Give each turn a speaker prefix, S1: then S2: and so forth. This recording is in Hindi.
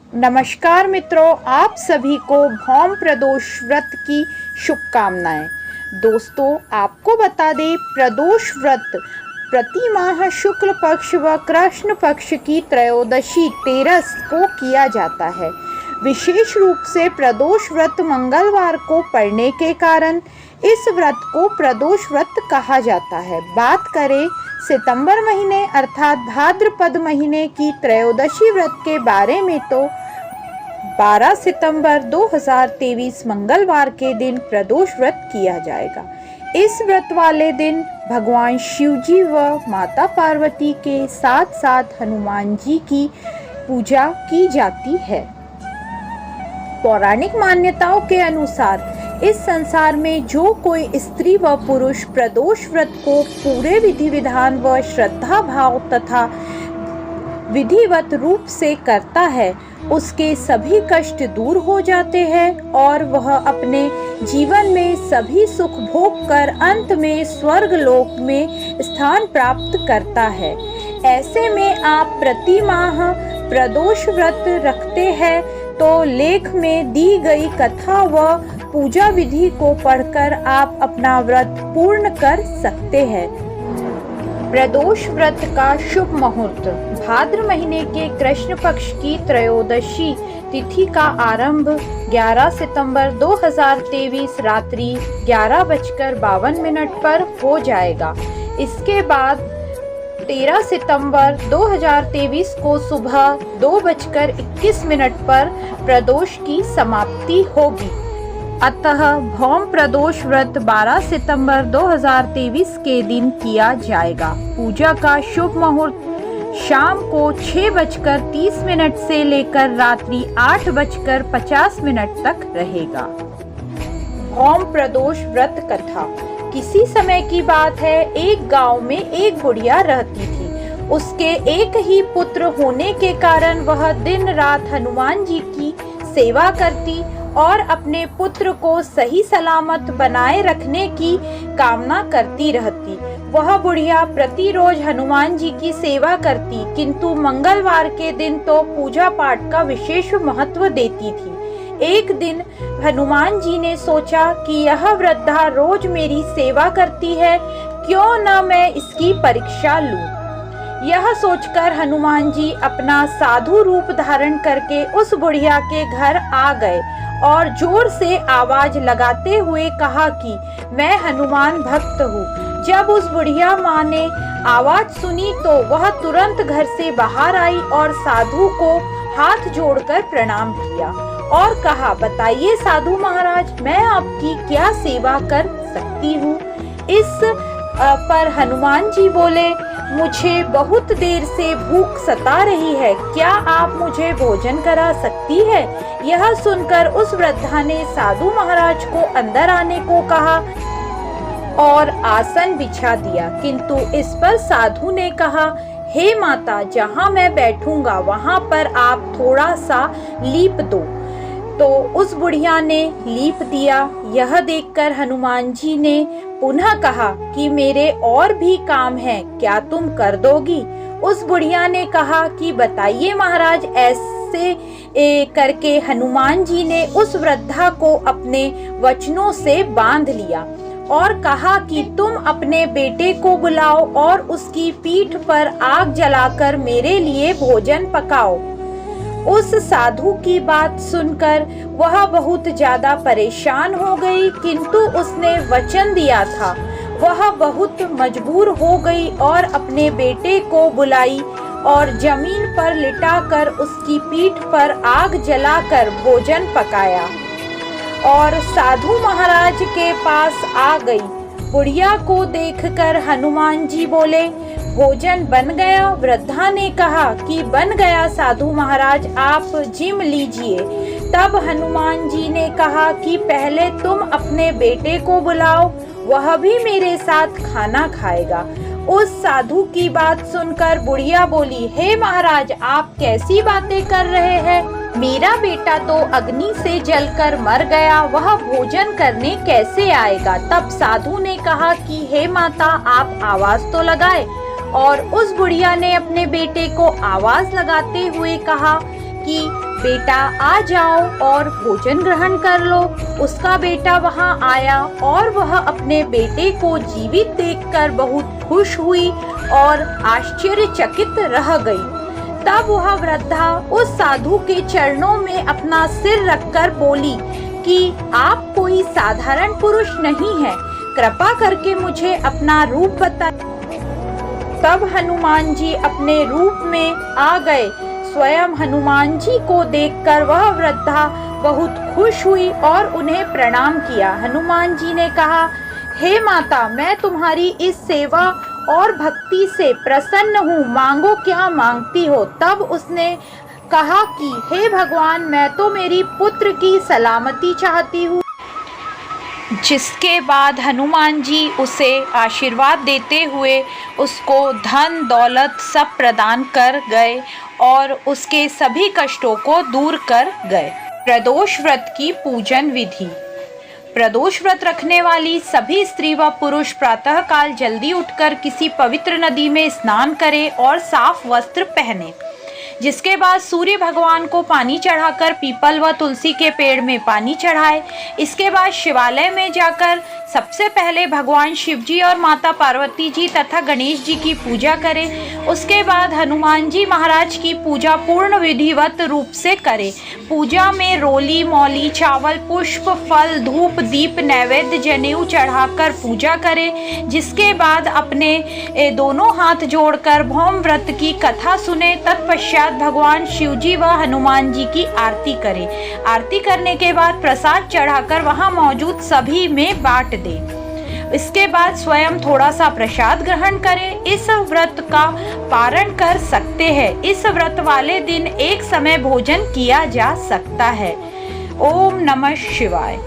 S1: नमस्कार मित्रों, आप सभी को भौम प्रदोष व्रत की शुभकामनाएं। दोस्तों, आपको बता दें, प्रदोष व्रत प्रति माह शुक्ल पक्ष व कृष्ण पक्ष की त्रयोदशी 13 को किया जाता है। विशेष रूप से प्रदोष व्रत मंगलवार को पड़ने के कारण इस व्रत को प्रदोष व्रत कहा जाता है। बात करें सितंबर महीने अर्थात भाद्रपद महीने की त्रयोदशी व्रत के बारे में तो 12 सितंबर 2023 मंगलवार के दिन प्रदोष व्रत किया जाएगा। इस व्रत वाले दिन भगवान शिव जी व माता पार्वती के साथ साथ हनुमान जी की पूजा की जाती है। पौराणिक मान्यताओं के अनुसार इस संसार में जो कोई स्त्री व पुरुष प्रदोष व्रत को पूरे विधि विधान व श्रद्धा भाव तथा विधिवत रूप से करता है, उसके सभी कष्ट दूर हो जाते हैं और वह अपने जीवन में सभी सुख भोग कर अंत में स्वर्ग लोक में स्थान प्राप्त करता है। ऐसे में आप प्रति माह प्रदोष व्रत रखते हैं तो लेख में दी गई कथा व पूजा विधि को पढ़कर आप अपना व्रत पूर्ण कर सकते हैं। प्रदोष व्रत का शुभ मुहूर्त। भाद्र महीने के कृष्ण पक्ष की त्रयोदशी तिथि का आरंभ 11 सितंबर 2023 रात्रि 11:52 पर हो जाएगा। इसके बाद 13 सितंबर 2023 को सुबह 2:21 पर प्रदोष की समाप्ति होगी। अतः भौम प्रदोष व्रत 12 सितंबर 2023 के दिन किया जाएगा। पूजा का शुभ मुहूर्त शाम को 6:30 से लेकर रात्रि 8:50 तक रहेगा। भौम प्रदोष व्रत कथा। किसी समय की बात है, एक गांव में एक बुढ़िया रहती थी। उसके एक ही पुत्र होने के कारण वह दिन रात हनुमान जी की सेवा करती और अपने पुत्र को सही सलामत बनाए रखने की कामना करती रहती। वह बुढ़िया प्रतिरोज हनुमान जी की सेवा करती, किंतु मंगलवार के दिन तो पूजा पाठ का विशेष महत्व देती थी। एक दिन हनुमान जी ने सोचा कि यह वृद्धा रोज मेरी सेवा करती है, क्यों न मैं इसकी परीक्षा लूं। यह सोचकर हनुमान जी अपना साधु रूप धारण करके उस बुढ़िया के घर आ गए और जोर से आवाज लगाते हुए कहा कि मैं हनुमान भक्त हूँ। जब उस बुढ़िया माँ ने आवाज सुनी तो वह तुरंत घर से बाहर आई और साधु को हाथ जोड़कर प्रणाम किया और कहा, बताइए साधु महाराज, मैं आपकी क्या सेवा कर सकती हूँ। इस पर हनुमान जी बोले, मुझे बहुत देर से भूख सता रही है, क्या आप मुझे भोजन करा सकती है। यह सुनकर उस वृद्धा ने साधु महाराज को अंदर आने को कहा और आसन बिछा दिया, किंतु इस पर साधु ने कहा, हे माता, जहाँ मैं बैठूंगा वहाँ पर आप थोड़ा सा लीप दो। तो उस बुढ़िया ने लीप दिया। यह देखकर हनुमान जी ने पुनः कहा कि मेरे और भी काम है, क्या तुम कर दोगी। उस बुढ़िया ने कहा कि बताइए महाराज। ऐसे करके हनुमान जी ने उस वृद्धा को अपने वचनों से बांध लिया और कहा कि तुम अपने बेटे को बुलाओ और उसकी पीठ पर आग जलाकर मेरे लिए भोजन पकाओ। उस साधु की बात सुनकर वह बहुत ज्यादा परेशान हो गई, किंतु उसने वचन दिया था। वह बहुत मजबूर हो गई और अपने बेटे को बुलाई और जमीन पर लिटाकर उसकी पीठ पर आग जलाकर भोजन पकाया और साधु महाराज के पास आ गई। बुढ़िया को देखकर हनुमान जी बोले, भोजन बन गया। वृद्धा ने कहा कि बन गया साधु महाराज, आप जिम लीजिए। तब हनुमान जी ने कहा कि पहले तुम अपने बेटे को बुलाओ, वह भी मेरे साथ खाना खाएगा। उस साधु की बात सुनकर बुढ़िया बोली, हे महाराज, आप कैसी बातें कर रहे हैं। मेरा बेटा तो अग्नि से जलकर मर गया, वह भोजन करने कैसे आएगा। तब साधु ने कहा कि हे माता, आप आवाज तो लगाए। और उस बुढ़िया ने अपने बेटे को आवाज लगाते हुए कहा कि बेटा आ जाओ और भोजन ग्रहण कर लो। उसका बेटा वहां आया और वह अपने बेटे को जीवित देखकर बहुत खुश हुई और आश्चर्यचकित रह गई। तब वह वृद्धा उस साधु के चरणों में अपना सिर रखकर बोली कि आप कोई साधारण पुरुष नहीं है, कृपा करके मुझे अपना रूप बताइए। तब हनुमान जी अपने रूप में आ गए। स्वयं हनुमान जी को देखकर वह वृद्धा बहुत खुश हुई और उन्हें प्रणाम किया। हनुमान जी ने कहा, हे माता, मैं तुम्हारी इस सेवा और भक्ति से प्रसन्न हूँ, मांगो क्या मांगती हो। तब उसने कहा कि हे भगवान, मैं तो मेरी पुत्र की सलामती चाहती हूँ। जिसके बाद हनुमान जी उसे आशीर्वाद देते हुए उसको धन दौलत सब प्रदान कर गए और उसके सभी कष्टों को दूर कर गए। प्रदोष व्रत की पूजन विधि। प्रदोष व्रत रखने वाली सभी स्त्री व पुरुष प्रातः काल जल्दी उठकर किसी पवित्र नदी में स्नान करें और साफ वस्त्र पहने। जिसके बाद सूर्य भगवान को पानी चढ़ाकर पीपल व तुलसी के पेड़ में पानी चढ़ाए। इसके बाद शिवालय में जाकर सबसे पहले भगवान शिव जी और माता पार्वती जी तथा गणेश जी की पूजा करें। उसके बाद हनुमान जी महाराज की पूजा पूर्ण विधिवत रूप से करें। पूजा में रोली मौली चावल पुष्प फल धूप दीप नैवेद्य जनेऊ चढ़ाकर पूजा करें। जिसके बाद अपने दोनों हाथ जोड़कर भौम व्रत की कथा सुने। तत्पश्चात भगवान शिव जी व हनुमान जी की आरती करें। आरती करने के बाद प्रसाद चढ़ाकर वहां मौजूद सभी में बांट दें। इसके बाद स्वयं थोड़ा सा प्रसाद ग्रहण करें। इस व्रत का पारण कर सकते हैं। इस व्रत वाले दिन एक समय भोजन किया जा सकता है। ओम नमः शिवाय।